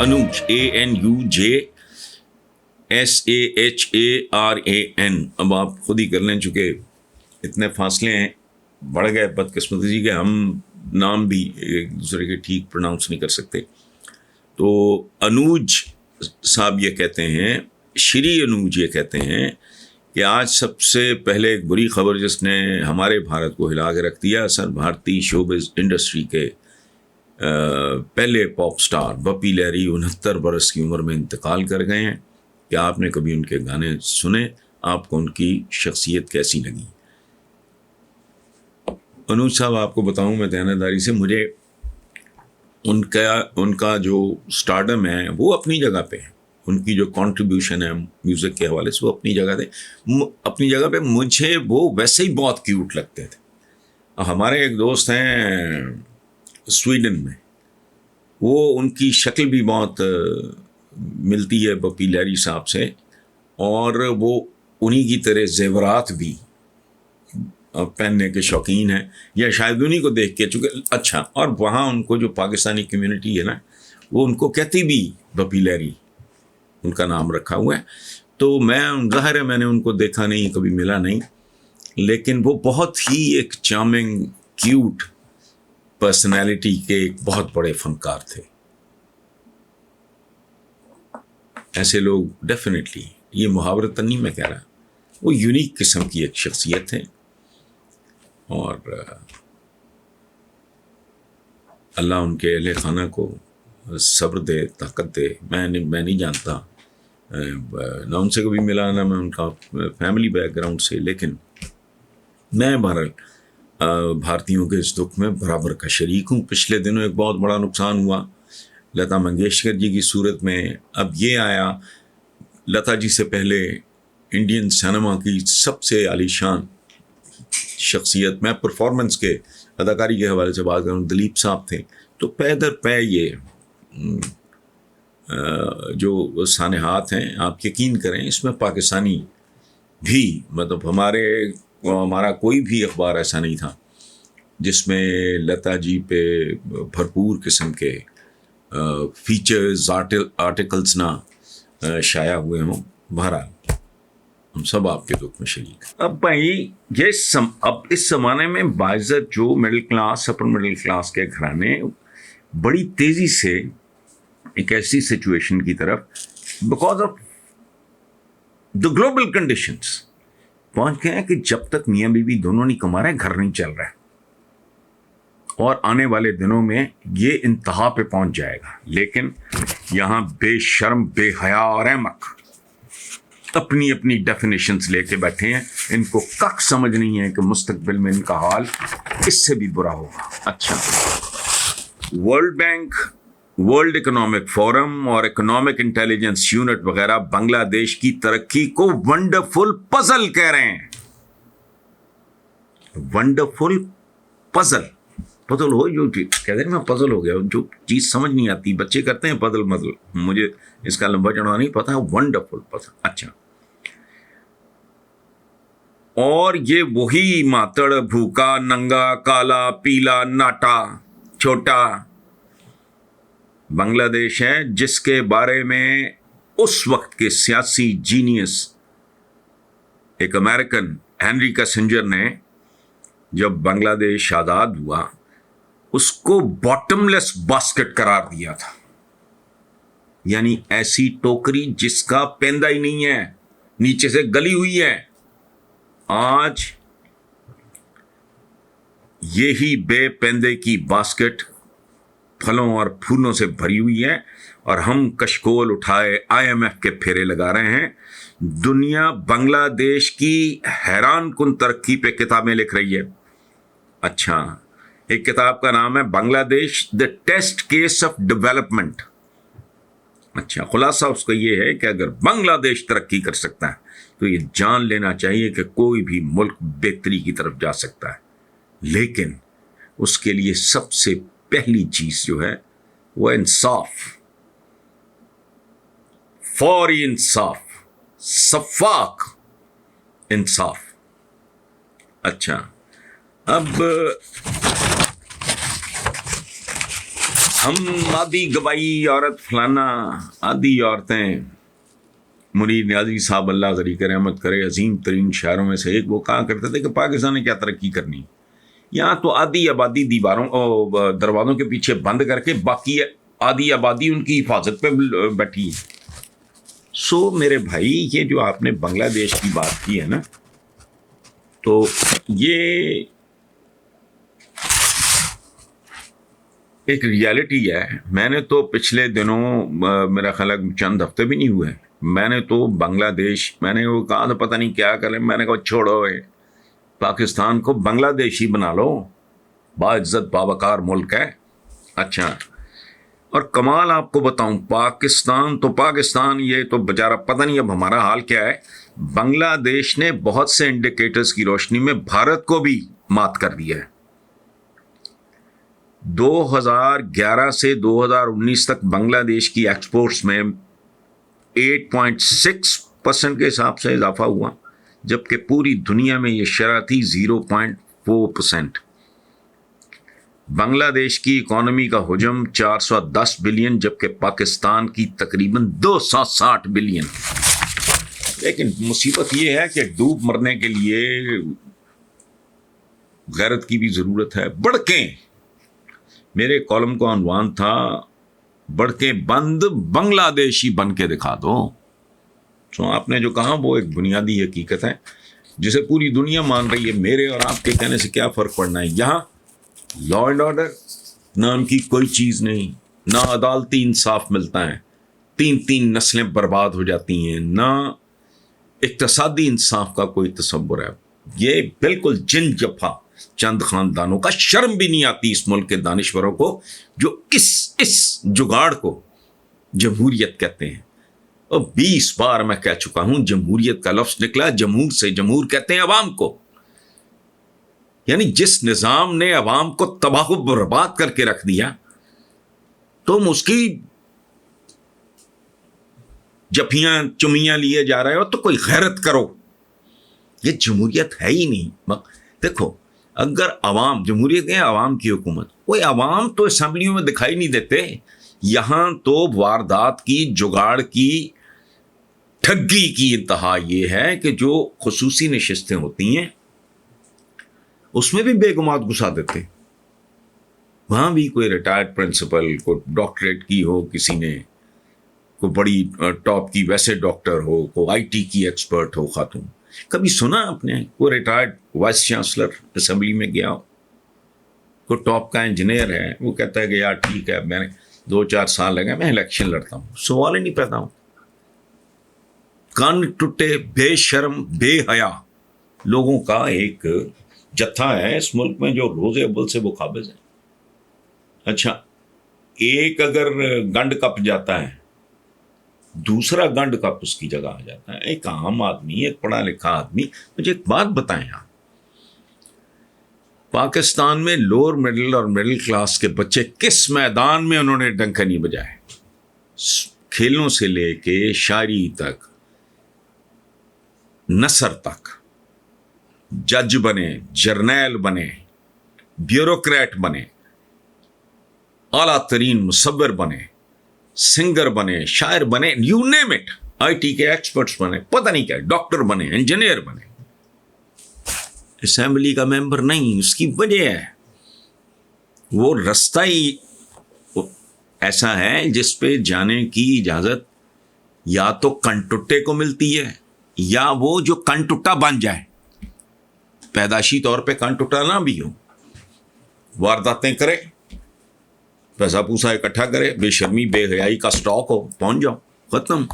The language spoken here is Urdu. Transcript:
انوج ANUJSAHARAN. اب آپ خود ہی کر لیں, چونکہ اتنے فاصلے ہیں, بڑھ گئے بدقسمتی جی کہ ہم نام بھی ایک دوسرے کے ٹھیک پروناؤنس نہیں کر سکتے. تو انوج صاحب یہ کہتے ہیں, شری انوج یہ کہتے ہیں کہ آج سب سے پہلے ایک بری خبر جس نے ہمارے بھارت کو ہلا کے رکھ دیا. سر, بھارتی شوبز انڈسٹری کے پہلے پاپ سٹار بپی لہری 69 برس کی عمر میں انتقال کر گئے ہیں. کیا آپ نے کبھی ان کے گانے سنے؟ آپ کو ان کی شخصیت کیسی لگی؟ انوج صاحب, آپ کو بتاؤں میں دیانتداری سے, مجھے ان کا جو سٹارڈم ہے وہ اپنی جگہ پہ ہے. ان کی جو کنٹریبیوشن ہے میوزک کے حوالے سے وہ اپنی جگہ پہ مجھے وہ ویسے ہی بہت کیوٹ لگتے تھے. ہمارے ایک دوست ہیں سویڈن میں, وہ ان کی شکل بھی بہت ملتی ہے بپی لہری صاحب سے, اور وہ انہی کی طرح زیورات بھی پہننے کے شوقین ہیں, یا شاید انہی کو دیکھ کے, چونکہ اچھا, اور وہاں ان کو جو پاکستانی کمیونٹی ہے نا, وہ ان کو کہتی بھی بپی لہری, ان کا نام رکھا ہوا ہے. تو ظاہر ہے میں نے ان کو دیکھا نہیں, کبھی ملا نہیں, لیکن وہ بہت ہی ایک چارمنگ کیوٹ پرسنالٹی کے ایک بہت بڑے فنکار تھے. ایسے لوگ ڈیفینیٹلی, یہ محاورتاً نہیں میں کہہ رہا, وہ یونیک قسم کی ایک شخصیت ہے, اور اللہ ان کے اہل خانہ کو صبر دے, طاقت دے. میں نہیں جانتا, نہ ان سے کبھی ملا, نہ میں ان کا فیملی بیک گراؤنڈ سے, لیکن میں بہرحال بھارتیوں کے اس دکھ میں برابر کا شریک ہوں. پچھلے دنوں ایک بہت بڑا نقصان ہوا لتا منگیشکر جی کی صورت میں. اب یہ آیا, لتا جی سے پہلے انڈین سینما کی سب سے عالیشان شخصیت, میں پرفارمنس کے اداکاری کے حوالے سے بات کروں, دلیپ صاحب تھے. تو پے در پے یہ جو سانحات ہیں, آپ یقین کریں اس میں پاکستانی بھی, مطلب ہمارا کوئی بھی اخبار ایسا نہیں تھا جس میں لتا جی پہ بھرپور قسم کے فیچرز آرٹیکلز نہ شائع ہوئے ہوں. بہرحال ہم سب آپ کے دکھ میں شریک. اب بھائی اب اس زمانے میں باعزت جو middle class, upper middle class کے گھرانے بڑی تیزی سے ایک ایسی سچویشن کی طرف, because of the global conditions, پہنچ گئے ہیں کہ جب تک میاں بیوی دونوں نہیں کما رہے گھر نہیں چل رہا ہے. اور آنے والے دنوں میں یہ انتہا پہ پہنچ جائے گا. لیکن یہاں بے شرم, بے حیا اور احمق اپنی ڈیفینیشنز لے کے بیٹھے ہیں. ان کو کک سمجھ نہیں ہے کہ مستقبل میں ان کا حال اس سے بھی برا ہوگا. اچھا, world bank, world economic forum اور اکنامک انٹیلیجنس یونٹ وغیرہ بنگلہ دیش کی ترقی کو ونڈرفل پزل کہہ رہے ہیں. ونڈرفل پزل ہو, جو کہتے ہیں میں پزل ہو گیا, جو چیز سمجھ نہیں آتی. بچے کرتے ہیں پزل, مجھے اس کا لمبا چڑھا نہیں پتا. Wonderful puzzle. اچھا, اور یہ وہی ماتڑ, بھوکا, ننگا, کالا, پیلا, ناٹا, چھوٹا بنگلہ دیش ہے جس کے بارے میں اس وقت کے سیاسی جینیس ایک امریکن ہینری کسنجر نے جب بنگلہ دیش آزاد ہوا اس کو باٹم لیس باسکٹ قرار دیا تھا. یعنی ایسی ٹوکری جس کا پیندا ہی نہیں ہے, نیچے سے گلی ہوئی ہے. آج یہی بے پیندے کی باسکٹ پھلوں اور پھولوں سے بھری ہوئی ہے, اور ہم کشکول اٹھائے IMF کے پھیرے لگا رہے ہیں. دنیا بنگلہ دیش کی حیران کن ترقی پہ کتابیں لکھ رہی ہے. اچھا, ایک کتاب کا نام ہے بنگلہ دیش the test case of development. اچھا, خلاصہ اس کا یہ ہے کہ اگر بنگلہ دیش ترقی کر سکتا ہے تو یہ جان لینا چاہیے کہ کوئی بھی ملک بہتری کی طرف جا سکتا ہے. لیکن اس کے لیے سب سے پہلی چیز جو ہے وہ انصاف, فوری انصاف, شفاف انصاف. اچھا، اب ہم آدھی گوائی عورت فلانا، آدھی عورتیں، منیر نیازی صاحب اللہ غری کے رحمت کرے، عظیم ترین شاعروں میں سے ایک، وہ کہا کرتے تھے کہ پاکستان نے کیا ترقی کرنی، یہاں تو آدھی آبادی دروازوں کے پیچھے بند کر کے باقی آدھی آبادی ان کی حفاظت پہ بیٹھی ہے. سو میرے بھائی، یہ جو آپ نے بنگلہ دیش کی بات کی ہے نا، تو یہ ایک ریالٹی ہے. میں نے تو پچھلے دنوں، میرا خیال ہے چند ہفتے بھی نہیں ہوئے، میں نے تو بنگلہ دیش، میں نے وہ کہا تو پتہ نہیں کیا کریں، میں نے کہا چھوڑو، پاکستان کو بنگلہ دیش ہی بنا لو، باعزت باوقار ملک ہے. اچھا، اور کمال آپ کو بتاؤں، پاکستان یہ تو بیچارہ پتہ نہیں اب ہمارا حال کیا ہے. بنگلہ دیش نے بہت سے انڈیکیٹرز کی روشنی میں بھارت کو بھی مات کر دیا ہے. 2011 سے 2019 تک بنگلہ دیش کی ایکسپورٹس میں 8.6% کے حساب سے اضافہ ہوا، جبکہ پوری دنیا میں یہ شرح تھی 0.4%. بنگلہ دیش کی اکانومی کا حجم 410 بلین، جبکہ پاکستان کی تقریباً 260 بلین. لیکن مصیبت یہ ہے کہ ڈوب مرنے کے لیے غیرت کی بھی ضرورت ہے. بڑکیں، میرے کالم کا عنوان تھا بڑکیں بند بنگلہ دیشی بن کے دکھا دو. تو آپ نے جو کہا وہ ایک بنیادی حقیقت ہے جسے پوری دنیا مان رہی ہے. میرے اور آپ کے کہنے سے کیا فرق پڑنا ہے؟ یہاں لا اینڈ آرڈر نام کی کوئی چیز نہیں، نہ عدالتی انصاف ملتا ہے، 3 نسلیں برباد ہو جاتی ہیں، نہ اقتصادی انصاف کا کوئی تصور ہے. یہ بالکل جن جفا چند خاندانوں کا، شرم بھی نہیں آتی اس ملک کے دانشوروں کو جو اس جگاڑ کو جمہوریت کہتے ہیں. اور 20 بار میں کہہ چکا ہوں، جمہوریت کا لفظ نکلا جمہور سے. جمہور کہتے ہیں عوام کو، یعنی جس نظام نے عوام کو تباہ و برباد کر کے رکھ دیا، تم اس کی جفیاں چمیاں لیے جا رہے ہو، تو کوئی غیرت کرو. یہ جمہوریت ہے ہی نہیں. دیکھو، اگر عوام، جمہوریت ہے عوام کی حکومت، کوئی عوام تو اسمبلیوں میں دکھائی نہیں دیتے. یہاں تو واردات کی، جگاڑ کی، ٹھگی کی انتہا یہ ہے کہ جو خصوصی نشستیں ہوتی ہیں اس میں بھی بے گمات گھسا دیتے. وہاں بھی کوئی ریٹائرڈ پرنسپل، کوئی ڈاکٹریٹ کی ہو کسی نے، کوئی بڑی ٹاپ کی ویسے ڈاکٹر ہو، کوئی آئی ٹی کی ایکسپرٹ ہو خاتون. کبھی سنا آپ نے کوئی ریٹائرڈ وائس چانسلر اسمبلی میں گیا ہو؟ کوئی ٹاپ کا انجینئر ہے، وہ کہتا ہے کہ یار ٹھیک ہے، میں نے 2-4 سال لگے، میں الیکشن لڑتا ہوں. سوال ہی نہیں پیدا ہو. کان ٹوٹے، بے شرم، بے حیا لوگوں کا ایک جتھا ہے اس ملک میں جو روز اول سے وہ قابض ہے. اچھا، ایک اگر گنڈ کپ جاتا ہے، دوسرا گنڈ کپ اس کی جگہ آ جاتا ہے. ایک عام آدمی، ایک پڑھا لکھا آدمی، مجھے ایک بات بتائیں آپ، پاکستان میں لوور مڈل اور مڈل کلاس کے بچے کس میدان میں انہوں نے ڈنکا نہیں بجائے؟ کھیلوں سے لے کے شاعری تک، نثر تک، جج بنے، جرنیل بنے، بیوروکریٹ بنے، اعلیٰ ترین مصور بنے، سنگر بنے، شاعر بنے، you name it, I T کے ایکسپرٹس بنے، پتہ نہیں کیا، ڈاکٹر بنے، انجینئر بنے. اسمبلی کا ممبر نہیں. اس کی وجہ ہے وہ رستہ ہی ایسا ہے جس پہ جانے کی اجازت یا تو کنٹٹے کو ملتی ہے یا وہ جو کنٹٹا بن جائے، پیدائشی طور پہ کنٹٹا نہ بھی ہو، وارداتیں کرے، پیسہ پوسا اکٹھا کرے، بے شرمی بے حیائی کا سٹاک ہو، پہنچ جاؤ، ختم.